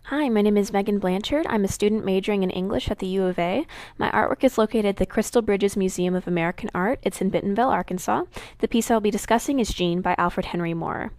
Hi, my name is Meaghan Blanchard. I'm a student majoring in English at the U of A. My artwork is located at the Crystal Bridges Museum of American Art. It's in Bentonville, Arkansas. The piece I'll be discussing is Jean by Alfred Henry Moore.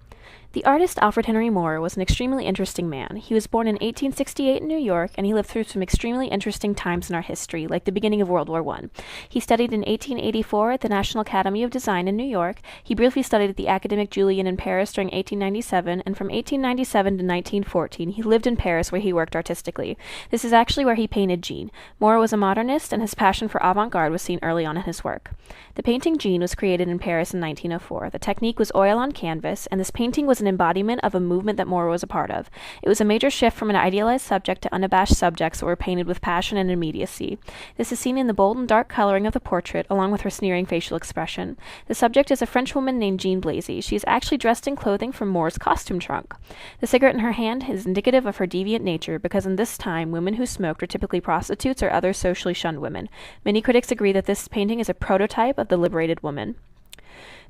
The artist Alfred Henry Moore was an extremely interesting man. He was born in 1868 in New York, and he lived through some extremely interesting times in our history, like the beginning of World War I. He studied in 1884 at the National Academy of Design in New York. He briefly studied at the Academic Julian in Paris during 1897, and from 1897 to 1914, he lived in Paris where he worked artistically. This is actually where he painted Jean. Moore was a modernist, and his passion for avant-garde was seen early on in his work. The painting Jean was created in Paris in 1904. The technique was oil on canvas, and this painting was an embodiment of a movement that Moore was a part of. It was a major shift from an idealized subject to unabashed subjects that were painted with passion and immediacy. This is seen in the bold and dark coloring of the portrait, along with her sneering facial expression. The subject is a French woman named Jean Blazy. She is actually dressed in clothing from Moore's costume trunk. The cigarette in her hand is indicative of her deviant nature, because in this time, women who smoked were typically prostitutes or other socially shunned women. Many critics agree that this painting is a prototype of the liberated woman.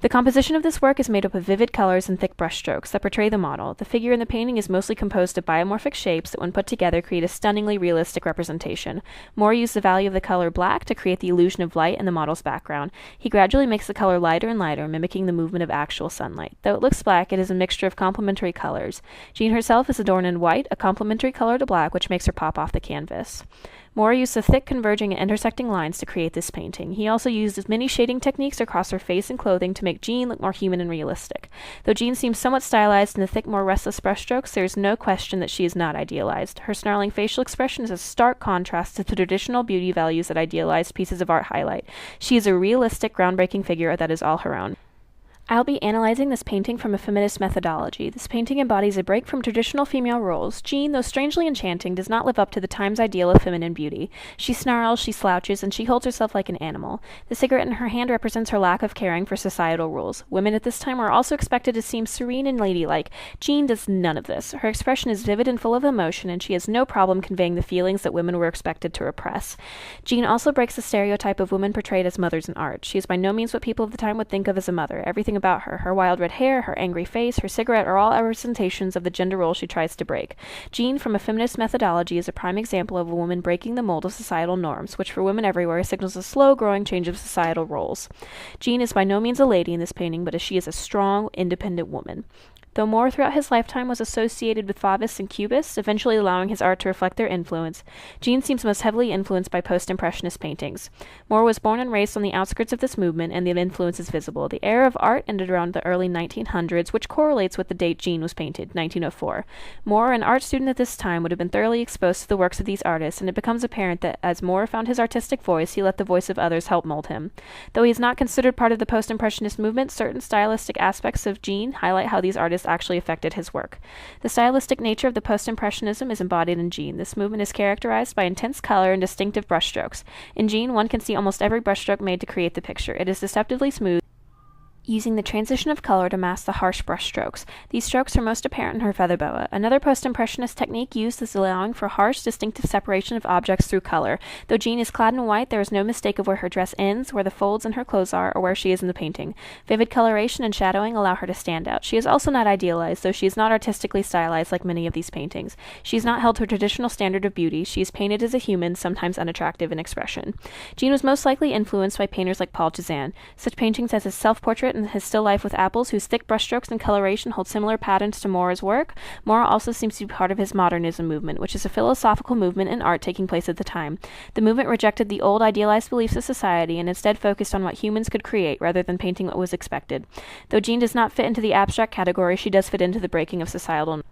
The composition of this work is made up of vivid colors and thick brushstrokes that portray the model. The figure in the painting is mostly composed of biomorphic shapes that, when put together, create a stunningly realistic representation. Moore used the value of the color black to create the illusion of light in the model's background. He gradually makes the color lighter and lighter, mimicking the movement of actual sunlight. Though it looks black, it is a mixture of complementary colors. Jean herself is adorned in white, a complementary color to black, which makes her pop off the canvas. Moore used the thick, converging, and intersecting lines to create this painting. He also used as many shading techniques across her face and clothing to make Jean look more human and realistic. Though Jean seems somewhat stylized in the thick, more restless brushstrokes, there is no question that she is not idealized. Her snarling facial expression is a stark contrast to the traditional beauty values that idealized pieces of art highlight. She is a realistic, groundbreaking figure that is all her own. I'll be analyzing this painting from a feminist methodology. This painting embodies a break from traditional female roles. Jean, though strangely enchanting, does not live up to the time's ideal of feminine beauty. She snarls, she slouches, and she holds herself like an animal. The cigarette in her hand represents her lack of caring for societal rules. Women at this time were also expected to seem serene and ladylike. Jean does none of this. Her expression is vivid and full of emotion, and she has no problem conveying the feelings that women were expected to repress. Jean also breaks the stereotype of women portrayed as mothers in art. She is by no means what people of the time would think of as a mother. Everything about her wild red hair, her angry face, her cigarette are all representations of the gender role she tries to break. Jean, from a feminist methodology, is a prime example of a woman breaking the mold of societal norms, which for women everywhere signals a slow, growing change of societal roles. Jean is by no means a lady in this painting, but she is a strong, independent woman. Though Moore throughout his lifetime was associated with Fauvists and Cubists, eventually allowing his art to reflect their influence, Jean seems most heavily influenced by post-impressionist paintings. Moore was born and raised on the outskirts of this movement, and the influence is visible. The era of art ended around the early 1900s, which correlates with the date Jean was painted, 1904. Moore, an art student at this time, would have been thoroughly exposed to the works of these artists, and it becomes apparent that as Moore found his artistic voice, he let the voice of others help mold him. Though he is not considered part of the post-impressionist movement, certain stylistic aspects of Jean highlight how these artists actually affected his work. The stylistic nature of the post-impressionism is embodied in Jean. This movement is characterized by intense color and distinctive brushstrokes. In Jean, one can see almost every brushstroke made to create the picture. It is deceptively smooth, using the transition of color to mask the harsh brushstrokes. These strokes are most apparent in her feather boa. Another post-impressionist technique used is allowing for harsh, distinctive separation of objects through color. Though Jean is clad in white, there is no mistake of where her dress ends, where the folds in her clothes are, or where she is in the painting. Vivid coloration and shadowing allow her to stand out. She is also not idealized, though she is not artistically stylized like many of these paintings. She is not held to a traditional standard of beauty. She is painted as a human, sometimes unattractive in expression. Jean was most likely influenced by painters like Paul Cézanne. Such paintings as his self-portrait and his still life with apples, whose thick brushstrokes and coloration hold similar patterns to Moore's work. Moore also seems to be part of his modernism movement, which is a philosophical movement in art taking place at the time. The movement rejected the old idealized beliefs of society and instead focused on what humans could create rather than painting what was expected. Though Jean does not fit into the abstract category, she does fit into the breaking of societal.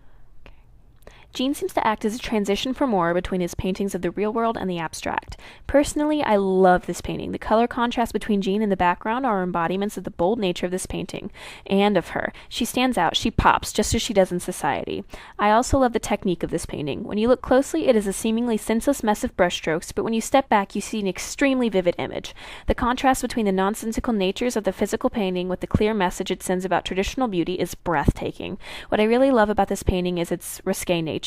Jean seems to act as a transition for Moore between his paintings of the real world and the abstract. Personally, I love this painting. The color contrast between Jean and the background are embodiments of the bold nature of this painting, and of her. She stands out, she pops, just as she does in society. I also love the technique of this painting. When you look closely, it is a seemingly senseless mess of brushstrokes, but when you step back, you see an extremely vivid image. The contrast between the nonsensical natures of the physical painting with the clear message it sends about traditional beauty is breathtaking. What I really love about this painting is its risque nature.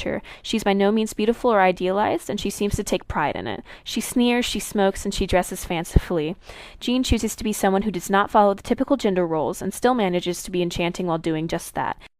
She's by no means beautiful or idealized, and she seems to take pride in it. She sneers, she smokes, and she dresses fancifully. Jean chooses to be someone who does not follow the typical gender roles and still manages to be enchanting while doing just that.